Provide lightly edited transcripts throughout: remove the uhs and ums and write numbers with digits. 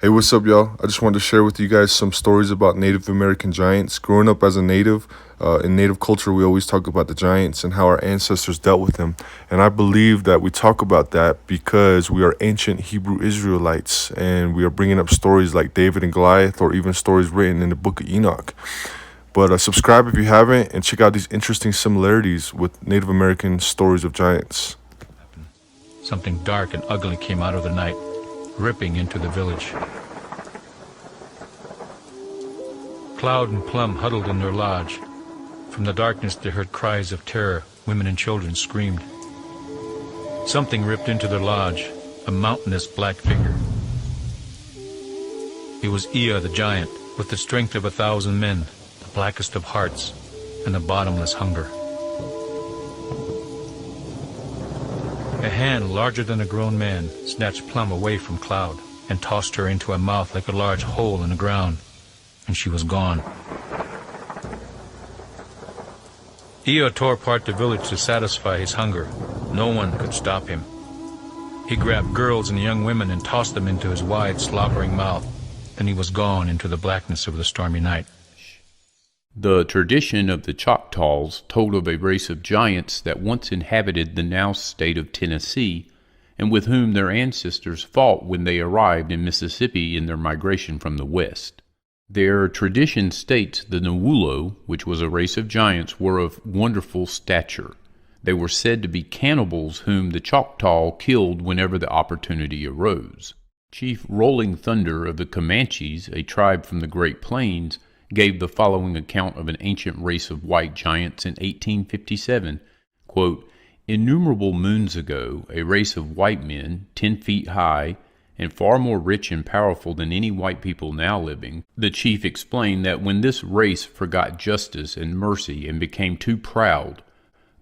Hey, what's up, y'all? I just wanted to share with you guys some stories about Native American giants. Growing up as a native, in Native culture, we always talk about the giants and how our ancestors dealt with them. And I believe that we talk about that because we are ancient Hebrew Israelites and we are bringing up stories like David and Goliath, or even stories written in the book of Enoch. But subscribe if you haven't and check out these interesting similarities with Native American stories of giants. Something dark and ugly came out of the night, ripping into the village. Cloud and Plum huddled in their lodge. From the darkness they heard cries of terror. Women and children screamed. Something ripped into their lodge, a mountainous black figure. It was Ea the giant, with the strength of 1,000 men, the blackest of hearts, and a bottomless hunger. A hand larger than a grown man snatched Plum away from Cloud and tossed her into a mouth like a large hole in the ground, and she was gone. Ea tore apart the village to satisfy his hunger. No one could stop him. He grabbed girls and young women and tossed them into his wide, slobbering mouth. Then he was gone into the blackness of the stormy night. The tradition of the Choctaws told of a race of giants that once inhabited the now state of Tennessee, and with whom their ancestors fought when they arrived in Mississippi in their migration from the west. Their tradition states the Nawulo, which was a race of giants, were of wonderful stature. They were said to be cannibals whom the Choctaw killed whenever the opportunity arose. Chief Rolling Thunder of the Comanches, a tribe from the Great Plains, gave the following account of an ancient race of white giants in 1857, quote, "Innumerable moons ago, a race of white men, 10 feet high, and far more rich and powerful than any white people now living." The chief explained that when this race forgot justice and mercy and became too proud,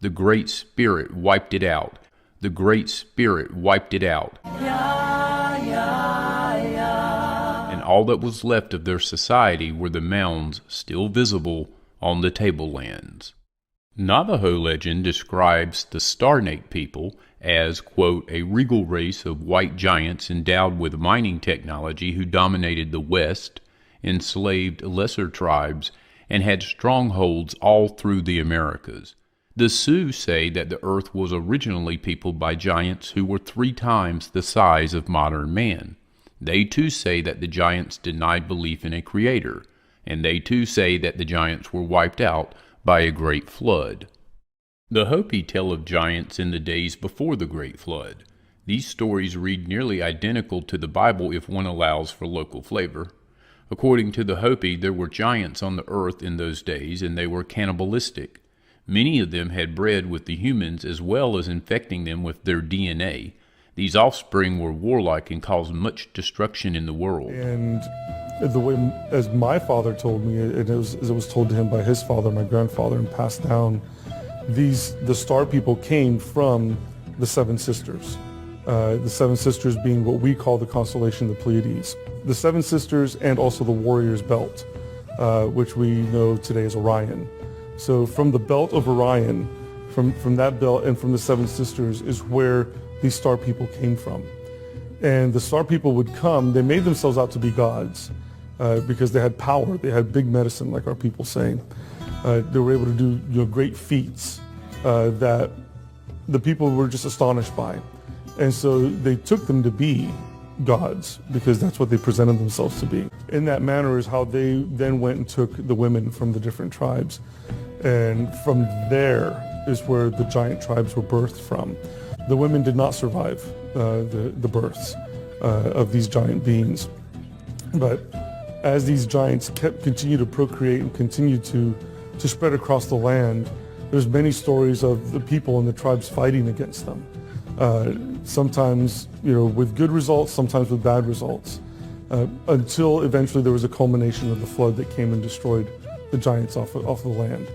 the Great Spirit wiped it out. The Great Spirit wiped it out. And all that was left of their society were the mounds still visible on the tablelands. Navajo legend describes the Starnake people as, quote, "a regal race of white giants endowed with mining technology who dominated the West, enslaved lesser tribes, and had strongholds all through the Americas. The Sioux say that the earth was originally peopled by giants who were 3 times the size of modern man. They too say that the giants denied belief in a creator, and they too say that the giants were wiped out by a great flood." The Hopi tell of giants in the days before the Great Flood. These stories read nearly identical to the Bible if one allows for local flavor. According to the Hopi, there were giants on the earth in those days, and they were cannibalistic. Many of them had bred with the humans as well as infecting them with their DNA. These offspring were warlike and caused much destruction in the world. And the way, as my father told me, as it was told to him by his father, my grandfather, and passed down, the star people came from the 7 sisters. The 7 sisters being what we call the constellation of the Pleiades. The 7 sisters and also the warrior's belt, which we know today as Orion. So from the belt of Orion, from that belt and from the 7 sisters is where these star people came from. And the star people would come, they made themselves out to be gods because they had power, they had big medicine, like our people say. They were able to do great feats that the people were just astonished by. And so they took them to be gods because that's what they presented themselves to be. In that manner is how they then went and took the women from the different tribes. And from there is where the giant tribes were birthed from. The women did not survive the births of these giant beings. But as these giants continued to procreate and continued to spread across the land, there's many stories of the people and the tribes fighting against them. Sometimes, with good results, sometimes with bad results, until eventually there was a culmination of the flood that came and destroyed the giants off the land.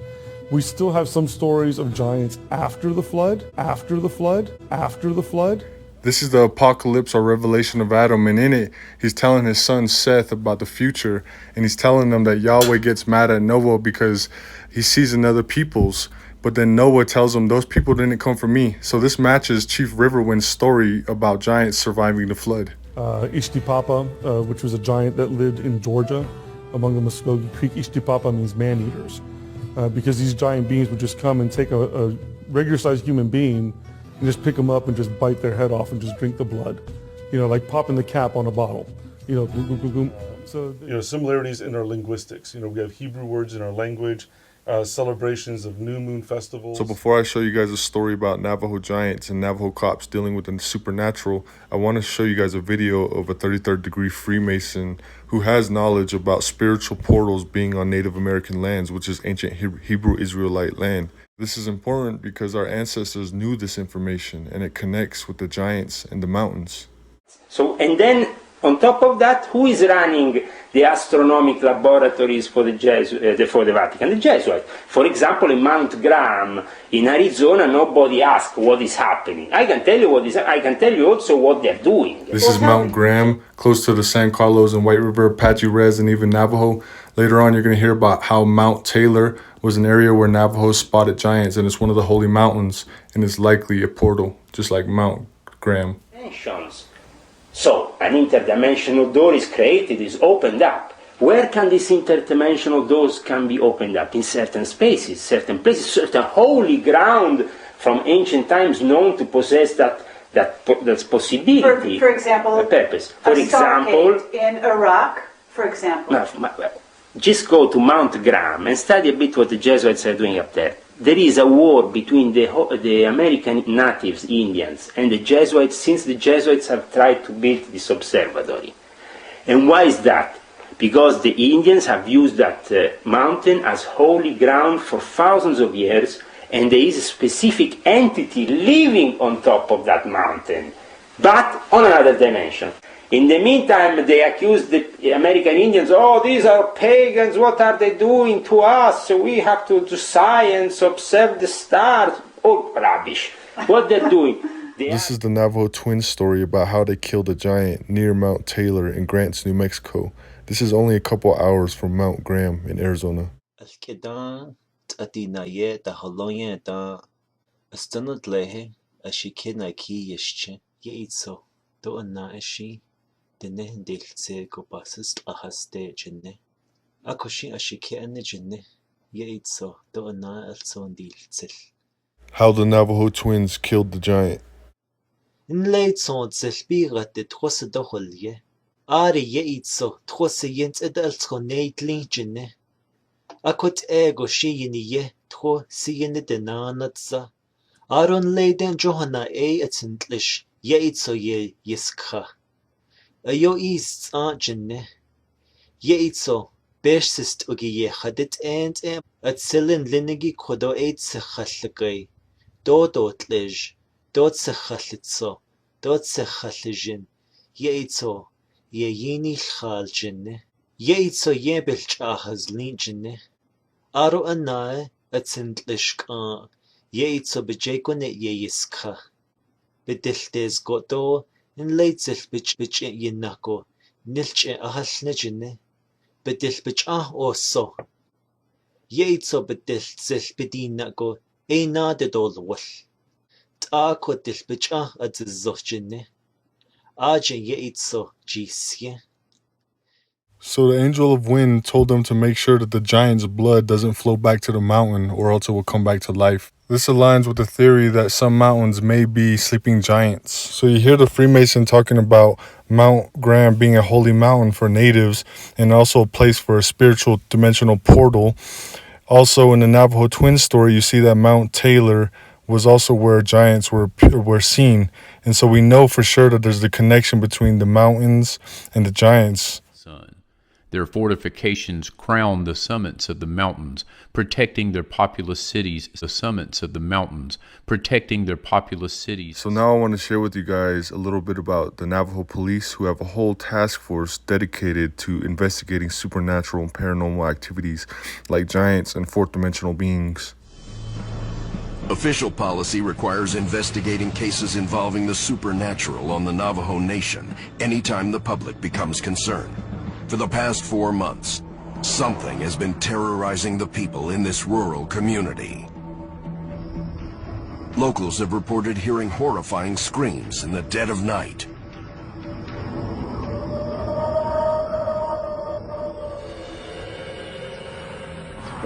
We still have some stories of giants after the flood, after the flood, after the flood. This is the apocalypse or revelation of Adam, and in it, he's telling his son Seth about the future, and he's telling them that Yahweh gets mad at Noah because he sees in other peoples, but then Noah tells him, those people didn't come from me. So this matches Chief Riverwind's story about giants surviving the flood. Ishtipapa, which was a giant that lived in Georgia among the Muskogee Creek. Ishtipapa means man-eaters, because these giant beings would just come and take a regular-sized human being and just pick them up and just bite their head off and just drink the blood, like popping the cap on a bottle, boom, boom, boom, boom. So, similarities in our linguistics. We have Hebrew words in our language, celebrations of new moon festivals. So before I show you guys a story about Navajo giants and Navajo cops dealing with the supernatural, I want to show you guys a video of a 33rd degree Freemason who has knowledge about spiritual portals being on Native American lands, which is ancient Hebrew Israelite land. This is important because our ancestors knew this information and it connects with the giants and the mountains. So, and then on top of that, who is running the astronomic laboratories for for the Vatican? The Jesuits. For example, in Mount Graham in Arizona, nobody asked what is happening. I can tell you what is. I can tell you also what they're doing. This is Mount Graham, close to the San Carlos and White River, Apache Res, and even Navajo. Later on, you're going to hear about how Mount Taylor was an area where Navajos spotted giants, and it's one of the holy mountains, and it's likely a portal, just like Mount Graham. So, an interdimensional door is created, is opened up. Where can this interdimensional doors can be opened up? In certain spaces, certain places, certain holy ground from ancient times known to possess that's possibility. For example, purpose. For example, in Iraq, for example. Just go to Mount Graham and study a bit what the Jesuits are doing up there. There is a war between the American natives, Indians, and the Jesuits, since the Jesuits have tried to build this observatory. And why is that? Because the Indians have used that mountain as holy ground for thousands of years, and there is a specific entity living on top of that mountain, but on another dimension. In the meantime, they accuse the American Indians, oh, these are pagans, what are they doing to us? So we have to do science, observe the stars. Oh, rubbish. What they're doing. This is the Navajo twins story about how they killed a giant near Mount Taylor in Grants, New Mexico. This is only a couple hours from Mount Graham in Arizona. How the Navajo twins killed the giant. Aron leiden Johanna atintlish ye yiskha. Ayo east jinne. Yeitso besist ugi ye hadit and at silin linigi kodo sekhalgay. Dot lij, dot sekhalitso, dot sekhalijin. Yeitso ye yini khal jinne. Yeitso ye belchahas lin jinne. Aro anae atintlish ka. Yeitso bejekone ye yiskha. Bediltes goto in leitzil bich yenako. Nilche ahalne jinne. Bedil bich oso. Yeitso bedil zil bedinako. Na de dolwal. Ta kotil bich adzizzo jinne. Aje yeitso jisye. So the angel of wind told them to make sure that the giant's blood doesn't flow back to the mountain or else it will come back to life. This aligns with the theory that some mountains may be sleeping giants. So you hear the Freemason talking about Mount Graham being a holy mountain for natives and also a place for a spiritual dimensional portal. Also in the Navajo twin story, you see that Mount Taylor was also where giants were seen. And so we know for sure that there's the connection between the mountains and the giants. Their fortifications crown the summits of the mountains, protecting their populous cities. The summits of the mountains, protecting their populous cities. So now I want to share with you guys a little bit about the Navajo police, who have a whole task force dedicated to investigating supernatural and paranormal activities like giants and fourth dimensional beings. Official policy requires investigating cases involving the supernatural on the Navajo Nation anytime the public becomes concerned. For the past 4 months, something has been terrorizing the people in this rural community. Locals have reported hearing horrifying screams in the dead of night.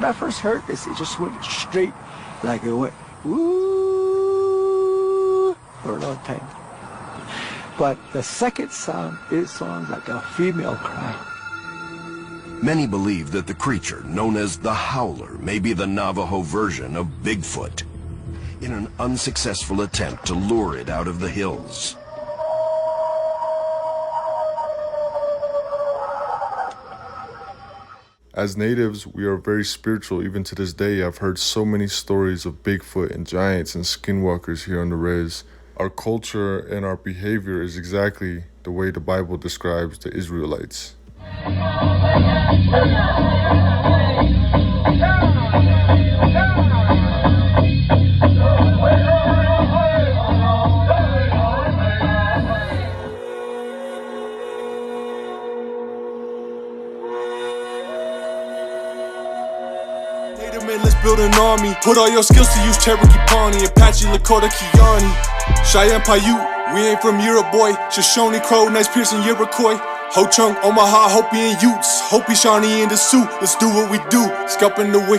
When I first heard this, it just went straight, like it went, woo, for a long time. But the second sound, it sounds like a female cry. Many believe that the creature, known as the howler, may be the Navajo version of Bigfoot, in an unsuccessful attempt to lure it out of the hills. As natives, we are very spiritual. Even to this day, I've heard so many stories of Bigfoot and giants and skinwalkers here on the res. Our culture and our behavior is exactly the way the Bible describes the Israelites. Let's build an army. Put all your skills to use. Cherokee Pawnee, Apache, Lakota, Kiani, Cheyenne, Paiute. We ain't from Europe, boy. Shoshone, Crow, Nice, Pearson, Iroquois, Ho Chunk, Omaha, Hopi, and Utes. Hopi, Shawnee in the suit. Let's do what we do. Scalping the wicked.